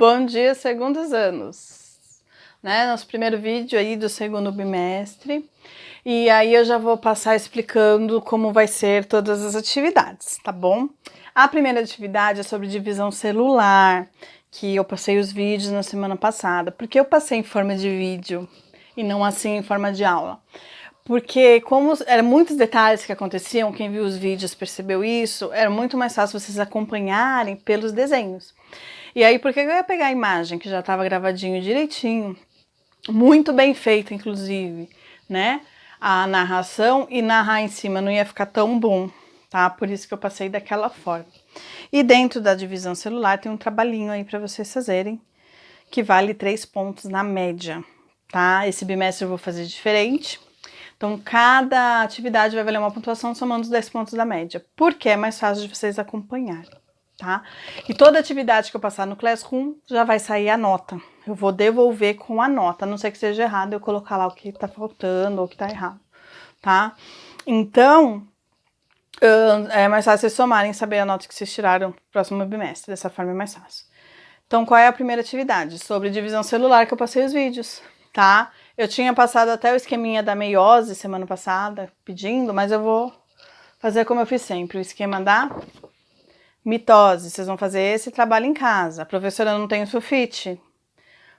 Bom dia, segundos anos, né? Nosso primeiro vídeo aí do segundo bimestre. E aí eu já vou passar explicando como vai ser todas as atividades, tá bom? A primeira atividade é sobre divisão celular, que eu passei os vídeos na semana passada. Porque eu passei em forma de vídeo e não assim em forma de aula? Porque como eram muitos detalhes que aconteciam, quem viu os vídeos percebeu isso, era muito mais fácil vocês acompanharem pelos desenhos. E aí, porque eu ia pegar a imagem, que já estava gravadinho direitinho, muito bem feita, inclusive, né? A narração, e narrar em cima não ia ficar tão bom, tá? Por isso que eu passei daquela forma. E dentro da divisão celular tem um trabalhinho aí para vocês fazerem, que vale 3 pontos na média, tá? Esse bimestre eu vou fazer diferente. Então, cada atividade vai valer uma pontuação somando os 10 pontos da média, porque é mais fácil de vocês acompanharem, tá? E toda atividade que eu passar no Classroom já vai sair a nota. Eu vou devolver com a nota, a não ser que seja errado eu colocar lá o que tá faltando ou o que tá errado, tá? Então, é mais fácil vocês somarem e saber a nota que vocês tiraram no próximo bimestre. Dessa forma é mais fácil. Então, qual é a primeira atividade? Sobre divisão celular, que eu passei os vídeos, tá? Eu tinha passado até o esqueminha da meiose semana passada, pedindo, mas eu vou fazer como eu fiz sempre, o esquema da mitose. Vocês vão fazer esse trabalho em casa. A professora não tem o sulfite?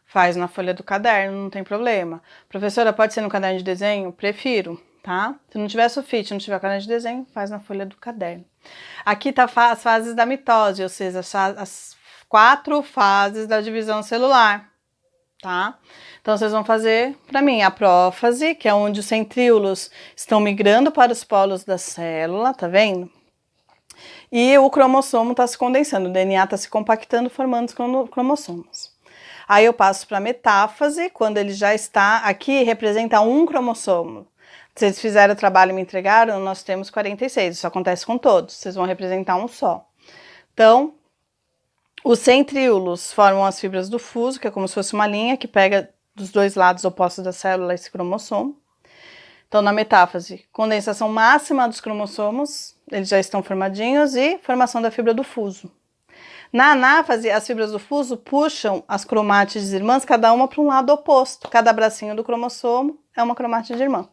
Faz na folha do caderno, não tem problema. Professora, pode ser no caderno de desenho? Prefiro, tá? Se não tiver sulfite, não tiver caderno de desenho, faz na folha do caderno. Aqui tá as fases da mitose, ou seja, as 4 fases da divisão celular, tá? Então, vocês vão fazer, para mim, a prófase, que é onde os centríolos estão migrando para os polos da célula, tá vendo? E o cromossomo está se condensando, o DNA está se compactando, formando os cromossomos. Aí eu passo para a metáfase, quando ele já está aqui, representa um cromossomo. Se eles fizeram o trabalho e me entregaram, nós temos 46, isso acontece com todos, vocês vão representar um só. Então, os centríolos formam as fibras do fuso, que é como se fosse uma linha que pega dos dois lados opostos da célula esse cromossomo. Então, na metáfase, condensação máxima dos cromossomos, eles já estão formadinhos, e formação da fibra do fuso. Na anáfase, as fibras do fuso puxam as cromátides irmãs, cada uma para um lado oposto. Cada bracinho do cromossomo é uma cromátide irmã.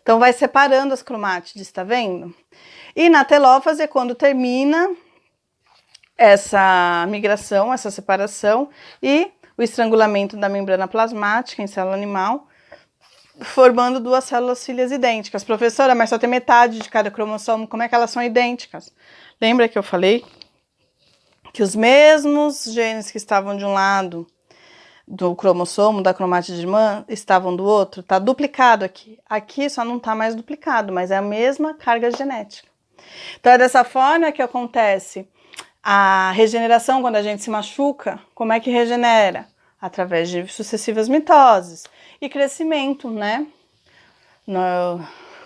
Então, vai separando as cromátides, tá vendo? E na telófase é quando termina essa migração, essa separação, e o estrangulamento da membrana plasmática em célula animal, formando 2 células filhas idênticas. Professora, mas só tem metade de cada cromossomo, como é que elas são idênticas? Lembra que eu falei que os mesmos genes que estavam de um lado do cromossomo, da cromátide irmã, estavam do outro? Tá duplicado aqui. Aqui só não tá mais duplicado, mas é a mesma carga genética. Então é dessa forma que acontece a regeneração. Quando a gente se machuca, como é que regenera? Através de sucessivas mitoses. E crescimento, né?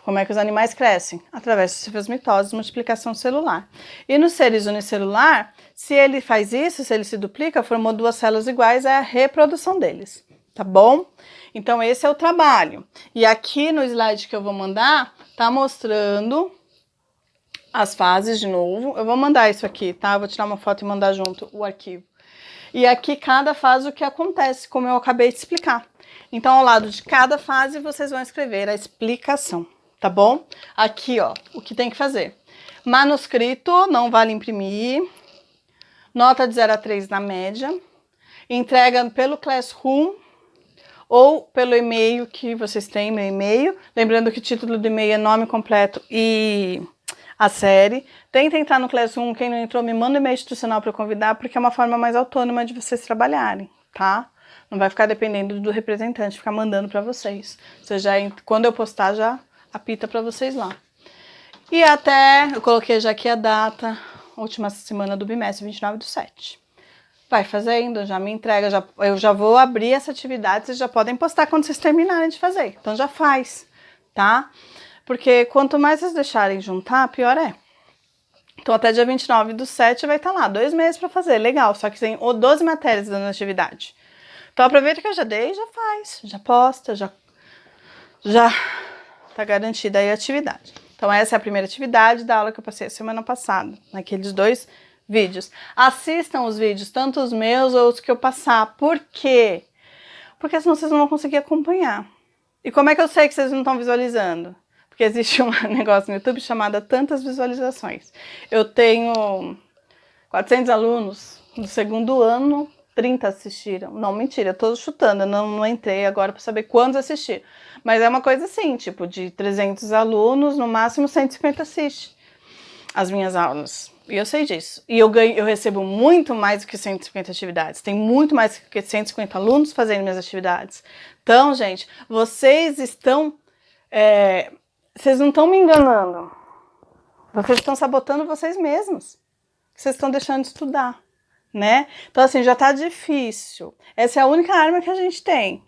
Como é que os animais crescem? Através de sucessivas mitoses, multiplicação celular. E nos seres unicelular, se ele faz isso, se ele se duplica, formou 2 células iguais, é a reprodução deles, tá bom? Então esse é o trabalho. E aqui no slide que eu vou mandar, tá mostrando as fases de novo. Eu vou mandar isso aqui, tá? Eu vou tirar uma foto e mandar junto o arquivo. E aqui cada fase o que acontece, como eu acabei de explicar. Então, ao lado de cada fase, vocês vão escrever a explicação, tá bom? Aqui, ó, o que tem que fazer. Manuscrito, não vale imprimir. Nota de 0 a 3 na média. Entrega pelo Classroom ou pelo e-mail que vocês têm, meu e-mail. Lembrando que o título do e-mail é nome completo e a série. Tenta entrar no Classroom, quem não entrou me manda um e-mail institucional para eu convidar, porque é uma forma mais autônoma de vocês trabalharem, tá? Não vai ficar dependendo do representante ficar mandando para vocês. Você já, quando eu postar, já apita para vocês lá. E até, eu coloquei já aqui a data, última semana do bimestre, 29/7. Vai fazendo, já me entrega, eu já vou abrir essa atividade, vocês já podem postar quando vocês terminarem de fazer. Então já faz, tá? Porque quanto mais vocês deixarem juntar, pior é. Então, até dia 29/7 vai estar lá, 2 meses para fazer, legal. Só que tem 12 matérias dando atividade. Então, aproveita que eu já dei, já faz, já posta, já tá garantida aí a atividade. Então, essa é a primeira atividade da aula que eu passei a semana passada, naqueles 2 vídeos. Assistam os vídeos, tanto os meus ou os que eu passar. Por quê? Porque senão vocês não vão conseguir acompanhar. E como é que eu sei que vocês não estão visualizando? Porque existe um negócio no YouTube chamado tantas visualizações. Eu tenho 400 alunos no segundo ano, 30 assistiram. Não, mentira, eu tô chutando, eu não entrei agora para saber quantos assistiram. Mas é uma coisa assim, tipo, de 300 alunos, no máximo 150 assiste as minhas aulas. E eu sei disso. E eu recebo muito mais do que 150 atividades. Tem muito mais do que 150 alunos fazendo minhas atividades. Então, gente, vocês estão... vocês não estão me enganando. Vocês estão sabotando vocês mesmos. Vocês estão deixando de estudar, né? Então, assim, já tá difícil. Essa é a única arma que a gente tem.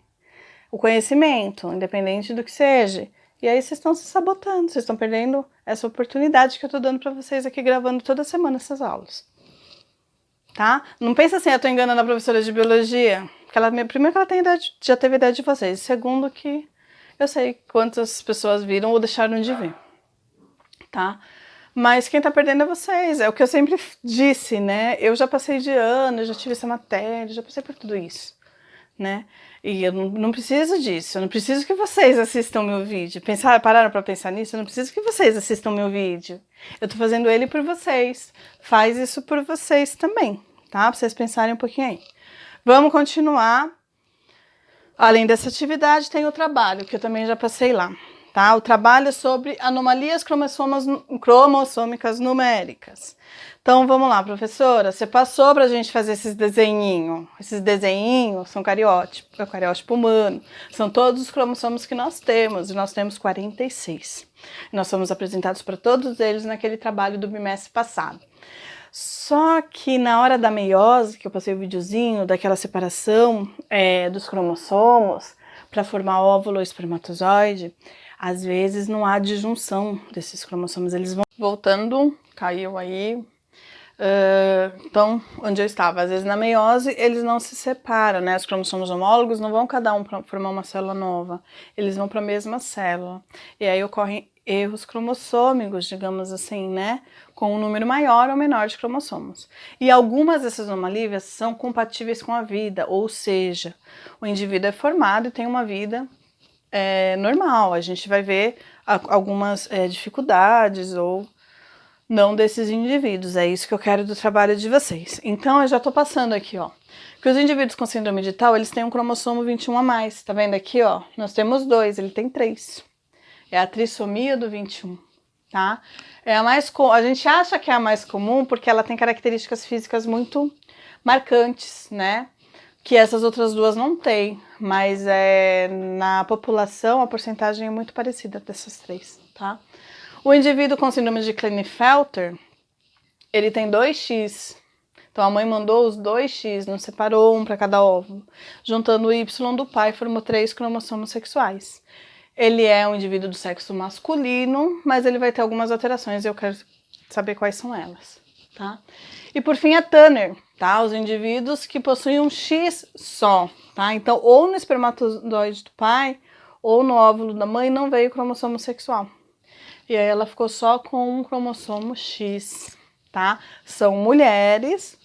O conhecimento, independente do que seja. E aí vocês estão se sabotando, vocês estão perdendo essa oportunidade que eu tô dando pra vocês aqui, gravando toda semana essas aulas. Tá? Não pensa assim, eu tô enganando a professora de biologia. Primeiro que ela tem idade, já teve ideia de vocês. Segundo que eu sei quantas pessoas viram ou deixaram de ver. Tá? Mas quem tá perdendo é vocês. É o que eu sempre disse, né? Eu já passei de ano, eu já tive essa matéria, já passei por tudo isso, né? E eu não preciso disso, eu não preciso que vocês assistam meu vídeo. Pararam pra pensar nisso? Eu não preciso que vocês assistam meu vídeo. Eu tô fazendo ele por vocês. Faz isso por vocês também, tá? Pra vocês pensarem um pouquinho aí. Vamos continuar. Além dessa atividade, tem o trabalho, que eu também já passei lá, tá? O trabalho é sobre anomalias cromossômicas numéricas. Então, vamos lá, professora, você passou pra gente fazer esses desenhinhos. Esses desenhinhos são cariótipo, é o cariótipo humano. São todos os cromossomos que nós temos, e nós temos 46. Nós fomos apresentados para todos eles naquele trabalho do bimestre passado. Só que na hora da meiose, que eu passei o videozinho daquela separação dos cromossomos para formar óvulo ou espermatozoide, às vezes não há disjunção desses cromossomos, eles vão voltando, caiu aí. Então, onde eu estava, às vezes na meiose eles não se separam, né? Os cromossomos homólogos não vão cada um para formar uma célula nova, eles vão para a mesma célula. E aí ocorrem erros cromossômicos, digamos assim, né? Com um número maior ou menor de cromossomos. E algumas dessas anomalias são compatíveis com a vida, ou seja, o indivíduo é formado e tem uma vida normal. A gente vai ver algumas dificuldades ou não desses indivíduos. É isso que eu quero do trabalho de vocês. Então, eu já tô passando aqui, ó, que os indivíduos com síndrome de Down, eles têm um cromossomo 21 a mais. Tá vendo aqui, ó? Nós temos 2, ele tem 3. É a trissomia do 21, tá? É a mais a gente acha que é a mais comum porque ela tem características físicas muito marcantes, né? Que essas outras duas não têm, mas na população a porcentagem é muito parecida dessas 3, tá? O indivíduo com síndrome de Klinefelter, ele tem 2x. Então a mãe mandou os 2x, não separou um para cada óvulo. Juntando o Y do pai, formou 3 cromossomos sexuais. Ele é um indivíduo do sexo masculino, mas ele vai ter algumas alterações e eu quero saber quais são elas, tá? E por fim a Turner, tá? Os indivíduos que possuem um X só, tá? Então ou no espermatozoide do pai ou no óvulo da mãe não veio cromossomo sexual. E aí ela ficou só com um cromossomo X, tá? São mulheres,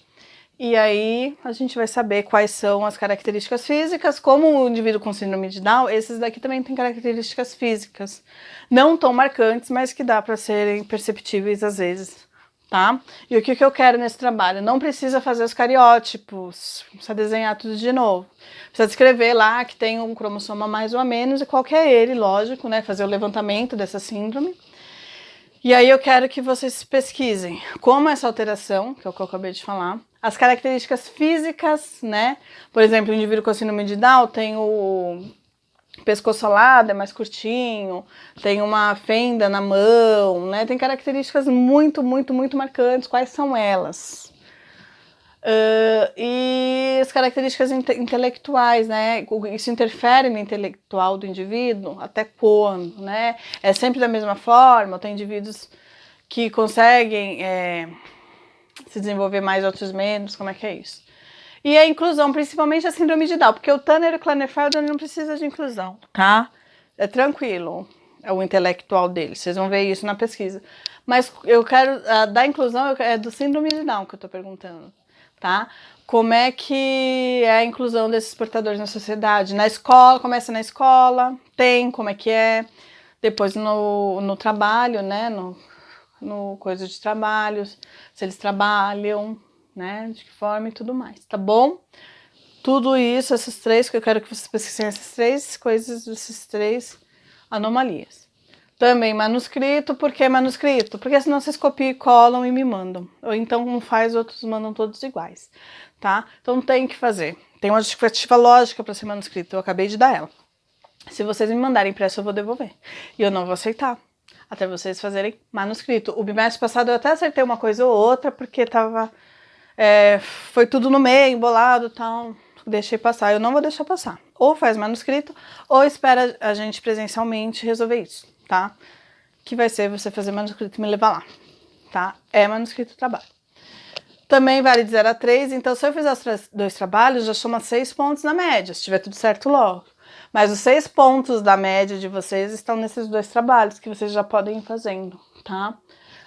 e aí a gente vai saber quais são as características físicas. Como o indivíduo com síndrome de Down, esses daqui também têm características físicas. Não tão marcantes, mas que dá para serem perceptíveis às vezes, tá? E o que eu quero nesse trabalho? Não precisa fazer os cariótipos, precisa desenhar tudo de novo. Precisa descrever lá que tem um cromossomo a mais ou a menos e qual que é ele, lógico, né? Fazer o levantamento dessa síndrome. E aí eu quero que vocês pesquisem como essa alteração, que é o que eu acabei de falar, as características físicas, né? Por exemplo, o indivíduo com síndrome de Down tem o pescoço alado, é mais curtinho, tem uma fenda na mão, né? Tem características muito, muito, muito marcantes. Quais são elas? E as características intelectuais, né? Isso interfere no intelectual do indivíduo? Até quando, né? É sempre da mesma forma? Tem indivíduos que conseguem se desenvolver mais, outros menos? Como é que é isso? E a inclusão, principalmente a síndrome de Down, porque o Turner e o Klinefelter não precisa de inclusão, tá? É tranquilo. o intelectual dele. Vocês vão ver isso na pesquisa. Mas eu quero, da inclusão, é do síndrome de Down que eu estou perguntando, tá? Como é que é a inclusão desses portadores na sociedade? Na escola, começa na escola, como é que é? Depois no trabalho, né? No coisa de trabalhos, se eles trabalham, né? De que forma e tudo mais, tá bom? Tudo isso, essas três, que eu quero que vocês pesquisem essas três coisas, essas três anomalias. Também manuscrito, por que manuscrito? Porque senão vocês copiam e colam e me mandam. Ou então um faz, outros mandam todos iguais, tá? Então tem que fazer. Tem uma justificativa lógica para ser manuscrito, eu acabei de dar ela. Se vocês me mandarem impresso, eu vou devolver. E eu não vou aceitar, até vocês fazerem manuscrito. O bimestre passado eu até acertei uma coisa ou outra, porque tava... foi tudo no meio, embolado e tal... Deixei passar, eu não vou deixar passar. Ou faz manuscrito, ou espera a gente presencialmente resolver isso, tá? Que vai ser você fazer manuscrito e me levar lá, tá? É manuscrito trabalho. Também vale de 0 a 3, então se eu fizer os 2 trabalhos, já soma 6 pontos na média, se tiver tudo certo logo. Mas os 6 pontos da média de vocês estão nesses 2 trabalhos, que vocês já podem ir fazendo, tá?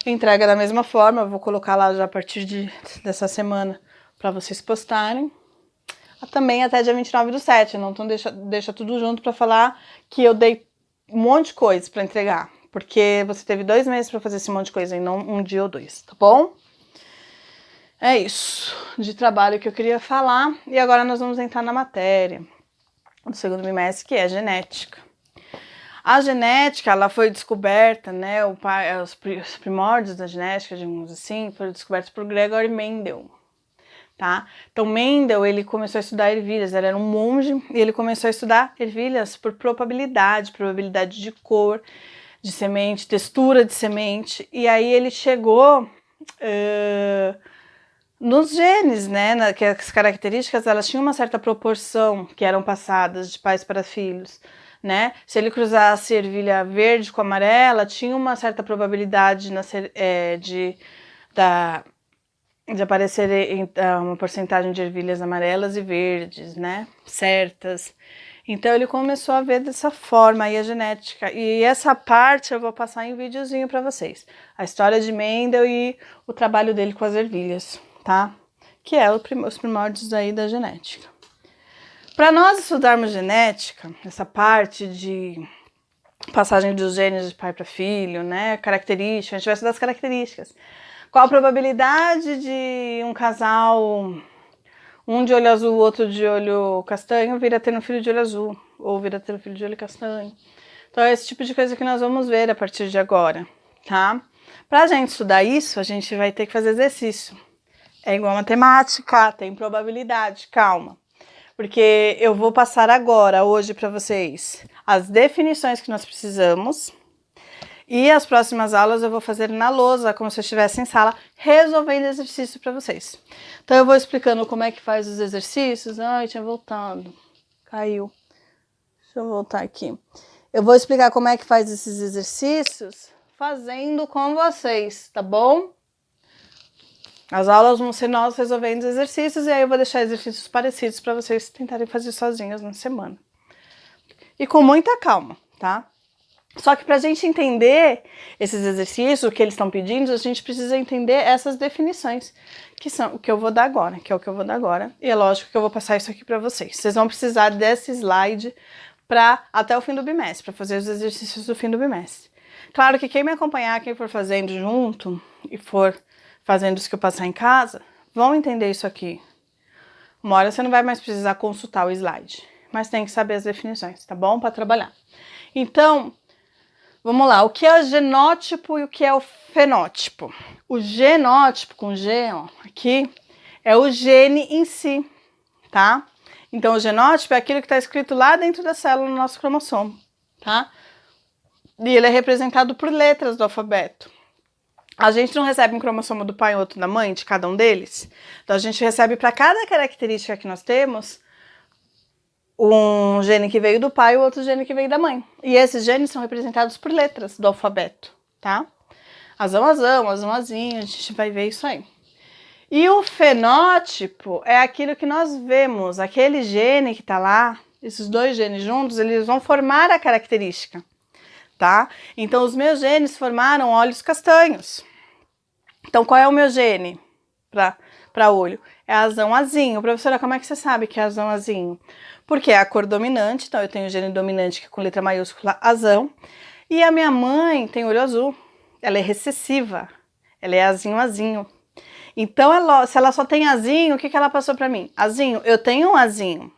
Entrega da mesma forma, eu vou colocar lá já a partir dessa semana para vocês postarem. Também até dia 29/7, não? Então deixa tudo junto para falar que eu dei um monte de coisa para entregar, porque você teve 2 meses para fazer esse monte de coisa e não um dia ou 2, tá bom? É isso de trabalho que eu queria falar, e agora nós vamos entrar na matéria do segundo bimestre, que é genética. A genética, ela foi descoberta, né, os primórdios da genética, digamos assim, foram descobertos por Gregor Mendel. Tá? Então Mendel, ele começou a estudar ervilhas, ele era um monge e ele começou a estudar ervilhas por probabilidade de cor, de semente, textura de semente, e aí ele chegou nos genes, né, que as características, elas tinham uma certa proporção que eram passadas de pais para filhos, né? Se ele cruzasse ervilha verde com amarela, tinha uma certa probabilidade de aparecer uma porcentagem de ervilhas amarelas e verdes, né, certas. Então ele começou a ver dessa forma aí a genética, e essa parte eu vou passar em videozinho para vocês, a história de Mendel e o trabalho dele com as ervilhas, tá? Que é os primórdios aí da genética. Para nós estudarmos genética, essa parte de passagem dos genes de pai para filho, né, características, a gente vai estudar as características. Qual a probabilidade de um casal, um de olho azul, outro de olho castanho, vir a ter um filho de olho azul, ou vir a ter um filho de olho castanho? Então é esse tipo de coisa que nós vamos ver a partir de agora, tá? Pra gente estudar isso, a gente vai ter que fazer exercício. É igual matemática, tem probabilidade, calma. Porque eu vou passar agora, hoje, para vocês, as definições que nós precisamos. E as próximas aulas eu vou fazer na lousa, como se eu estivesse em sala, resolvendo exercício para vocês. Então eu vou explicando como é que faz os exercícios. Ai, tinha voltado. Caiu. Deixa eu voltar aqui. Eu vou explicar como é que faz esses exercícios fazendo com vocês, tá bom? As aulas vão ser nós resolvendo os exercícios, e aí eu vou deixar exercícios parecidos para vocês tentarem fazer sozinhos na semana. E com muita calma, tá? Só que para a gente entender esses exercícios, o que eles estão pedindo, a gente precisa entender essas definições, que são o que eu vou dar agora, que é o que eu vou dar agora. E é lógico que eu vou passar isso aqui para vocês. Vocês vão precisar desse slide até o fim do bimestre, para fazer os exercícios do fim do bimestre. Claro que quem me acompanhar, quem for fazendo junto e for fazendo isso que eu passar em casa, vão entender isso aqui. Uma hora você não vai mais precisar consultar o slide, mas tem que saber as definições, tá bom? Para trabalhar. Então, vamos lá, o que é o genótipo e o que é o fenótipo? O genótipo, com G, ó, aqui, é o gene em si, tá? Então, o genótipo é aquilo que está escrito lá dentro da célula no nosso cromossomo, tá? E ele é representado por letras do alfabeto. A gente não recebe um cromossomo do pai e outro da mãe, de cada um deles? Então, a gente recebe para cada característica que nós temos, um gene que veio do pai e o outro gene que veio da mãe. E esses genes são representados por letras do alfabeto, tá? Azão, azão, azão, azinho, a gente vai ver isso aí. E o fenótipo é aquilo que nós vemos, aquele gene que tá lá, esses dois genes juntos, eles vão formar a característica, tá? Então, os meus genes formaram olhos castanhos. Então, qual é o meu gene para olho? É azão azinho. Professora, como é que você sabe que é azão azinho? Porque é a cor dominante, então eu tenho o gene dominante que é com letra maiúscula azão. E a minha mãe tem olho azul. Ela é recessiva. Ela é azinho azinho. Então, se ela só tem azinho, o que ela passou para mim? Azinho, eu tenho um azinho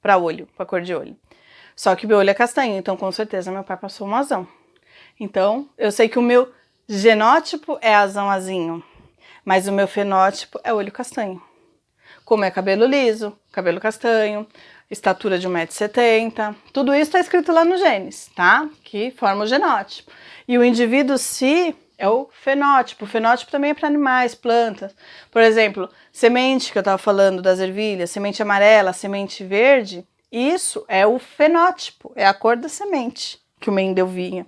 para olho, para cor de olho. Só que meu olho é castanho, então com certeza meu pai passou um azão. Então, eu sei que o meu genótipo é azão azinho, mas o meu fenótipo é olho castanho. Como é cabelo liso, cabelo castanho, estatura de 1,70 m, tudo isso está escrito lá nos genes, tá? Que forma o genótipo. E o indivíduo si é o fenótipo. O fenótipo também é para animais, plantas. Por exemplo, semente que eu estava falando das ervilhas, semente amarela, semente verde, isso é o fenótipo, é a cor da semente que o Mendel vinha.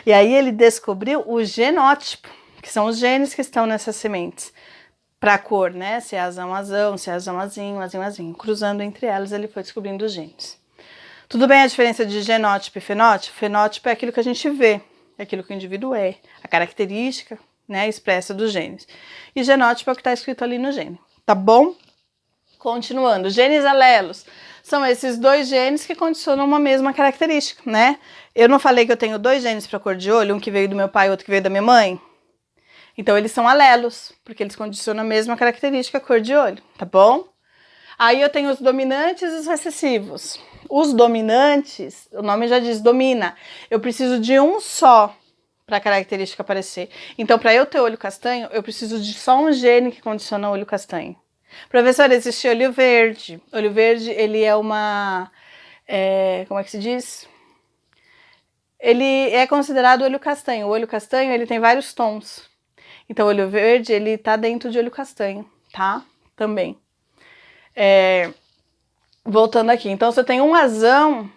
E aí ele descobriu o genótipo, que são os genes que estão nessas sementes. Para a cor, né? Se é azão, azão, se é azão, azinho, azinho, azinho. Cruzando entre elas, ele foi descobrindo os genes. Tudo bem a diferença de genótipo e fenótipo? Fenótipo é aquilo que a gente vê, é aquilo que o indivíduo é, a característica, né, expressa dos genes. E genótipo é o que está escrito ali no gene, tá bom? Continuando, genes alelos são esses dois genes que condicionam uma mesma característica, né? Eu não falei que eu tenho dois genes para cor de olho, um que veio do meu pai e outro que veio da minha mãe? Então, eles são alelos, porque eles condicionam a mesma característica, a cor de olho, tá bom? Aí eu tenho os dominantes e os recessivos. Os dominantes, o nome já diz domina. Eu preciso de um só para a característica aparecer. Então, para eu ter olho castanho, eu preciso de só um gene que condiciona o olho castanho. Professora, existe olho verde. Olho verde, ele é uma... como é que se diz? Ele é considerado olho castanho. O olho castanho, ele tem vários tons. Então, o olho verde, ele tá dentro de olho castanho, tá? Também. Voltando aqui. Então, se eu tenho um azão,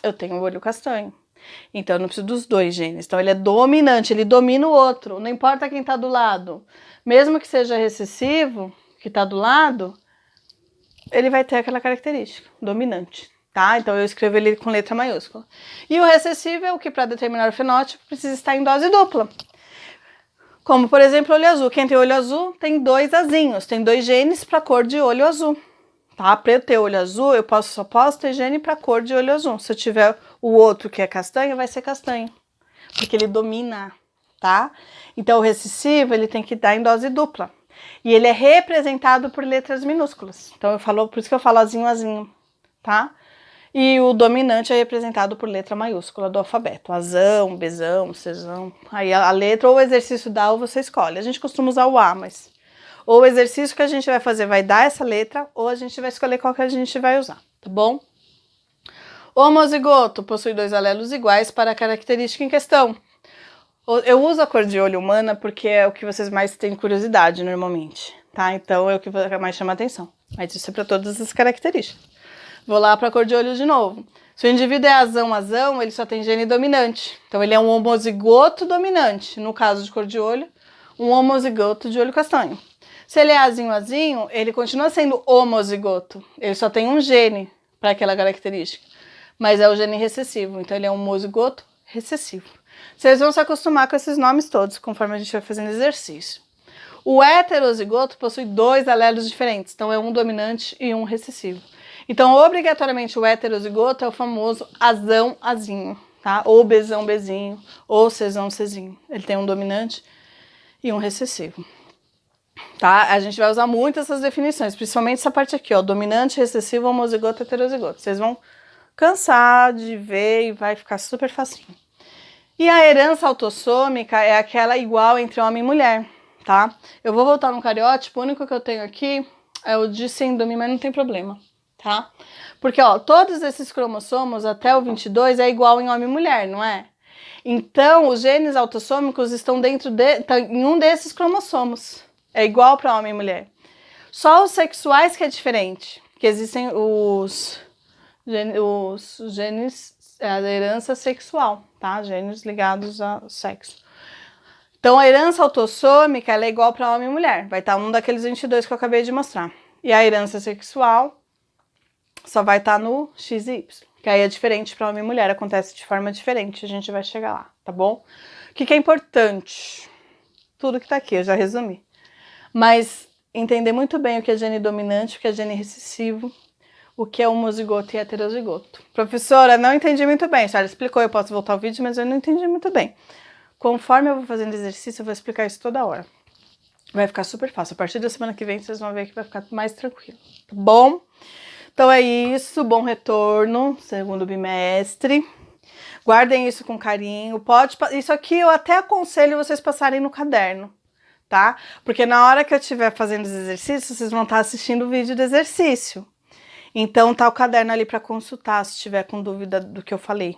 eu tenho o olho castanho. Então, eu não preciso dos dois genes. Então, ele é dominante, ele domina o outro. Não importa quem tá do lado. Mesmo que seja recessivo, que tá do lado, ele vai ter aquela característica, dominante, tá? Então, eu escrevo ele com letra maiúscula. E o recessivo é o que, para determinar o fenótipo, precisa estar em dose dupla. Como, por exemplo, olho azul. Quem tem olho azul tem dois azinhos, tem dois genes para cor de olho azul. Tá? Para eu ter olho azul, eu só posso ter gene para cor de olho azul. Se eu tiver o outro que é castanho, vai ser castanho, porque ele domina, tá? Então, o recessivo, ele tem que dar em dose dupla. E ele é representado por letras minúsculas. Então, por isso que eu falo azinho, azinho, tá? E o dominante é representado por letra maiúscula do alfabeto. Azão, Bzão, Czão. Aí a letra ou o exercício dá ou você escolhe. A gente costuma usar o A, mas... Ou o exercício que a gente vai fazer vai dar essa letra, ou a gente vai escolher qual que a gente vai usar, tá bom? O homozigoto possui dois alelos iguais para a característica em questão. Eu uso a cor de olho humana porque é o que vocês mais têm curiosidade normalmente, tá? Então é o que mais chama atenção. Mas isso é para todas as características. Vou lá para a cor de olho de novo. Se o indivíduo é azão, ele só tem gene dominante. Então, ele é um homozigoto dominante. No caso de cor de olho, um homozigoto de olho castanho. Se ele é azinho, ele continua sendo homozigoto. Ele só tem um gene para aquela característica. Mas é o gene recessivo. Então, ele é um homozigoto recessivo. Vocês vão se acostumar com esses nomes todos, conforme a gente vai fazendo exercício. O heterozigoto possui dois alelos diferentes. Então, é um dominante e um recessivo. Então, obrigatoriamente, o heterozigoto é o famoso azão, azinho, tá? Ou Bzão, Bzinho, ou Czão, Czinho. Ele tem um dominante e um recessivo, tá? A gente vai usar muito essas definições, principalmente essa parte aqui, ó, dominante, recessivo, homozigoto, heterozigoto. Vocês vão cansar de ver e vai ficar super facinho. E a herança autossômica é aquela igual entre homem e mulher, tá? Eu vou voltar no cariótipo, o único que eu tenho aqui é o de síndrome, mas não tem problema. Tá? Porque, ó, todos esses cromossomos até o 22 é igual em homem e mulher, não é? Então, os genes autossômicos estão em um desses cromossomos. É igual para homem e mulher. Só os sexuais que é diferente. Que existem os genes, a herança sexual, tá? Genes ligados ao sexo. Então, a herança autossômica ela é igual para homem e mulher. Vai estar um daqueles 22 que eu acabei de mostrar. E a herança sexual só vai estar no XY, Que aí é diferente para homem e mulher, acontece de forma diferente, a gente vai chegar lá, tá bom? O que é importante? Tudo que tá aqui, eu já resumi. Mas entender muito bem o que é gene dominante, o que é gene recessivo, o que é homozigoto e heterozigoto. Professora, não entendi muito bem. A senhora explicou, eu posso voltar ao vídeo, mas eu não entendi muito bem. Conforme eu vou fazendo exercício, eu vou explicar isso toda hora. Vai ficar super fácil. A partir da semana que vem, vocês vão ver que vai ficar mais tranquilo. Tá bom? Então é isso. Bom retorno, segundo bimestre. Guardem isso com carinho. Isso aqui eu até aconselho vocês passarem no caderno, tá? Porque na hora que eu estiver fazendo os exercícios, vocês vão estar assistindo o vídeo do exercício. Então tá o caderno ali para consultar se tiver com dúvida do que eu falei,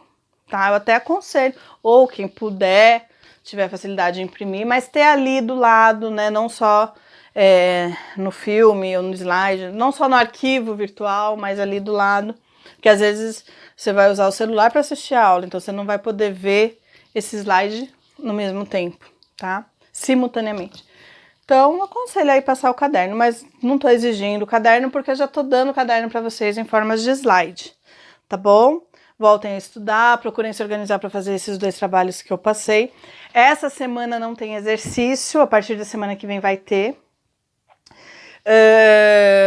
tá? Eu até aconselho, ou quem puder, tiver facilidade de imprimir, mas ter ali do lado, né? Não só no filme ou no slide, não só no arquivo virtual, mas ali do lado, porque às vezes você vai usar o celular para assistir a aula, então você não vai poder ver esse slide no mesmo tempo, tá? Simultaneamente. Então, aconselho aí passar o caderno, mas não tô exigindo o caderno porque eu já tô dando o caderno para vocês em formas de slide, tá bom? Voltem a estudar, procurem se organizar para fazer esses 2 trabalhos que eu passei. Essa semana não tem exercício, a partir da semana que vem vai ter.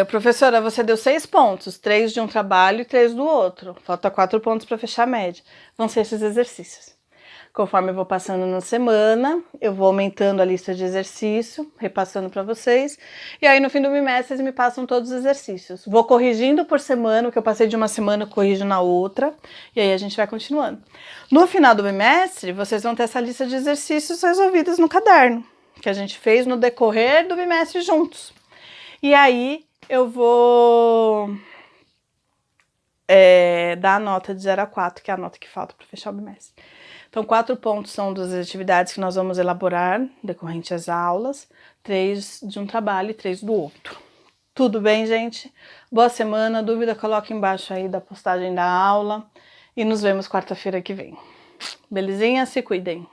Professora, você deu 6 pontos, 3 de um trabalho e 3 do outro. Falta 4 pontos para fechar a média. Vão ser esses exercícios. Conforme eu vou passando na semana, eu vou aumentando a lista de exercício, repassando para vocês. E aí no fim do bimestre vocês me passam todos os exercícios. Vou corrigindo por semana, o que eu passei de uma semana eu corrijo na outra. E aí a gente vai continuando. No final do bimestre, vocês vão ter essa lista de exercícios resolvidos no caderno, que a gente fez no decorrer do bimestre juntos. E aí eu vou dar a nota de 0 a 4, que é a nota que falta para fechar o bimestre. Então, 4 pontos são das atividades que nós vamos elaborar decorrente às aulas, 3 de um trabalho e 3 do outro. Tudo bem, gente? Boa semana. Dúvida, coloca embaixo aí da postagem da aula e nos vemos quarta-feira que vem. Belezinha? Se cuidem.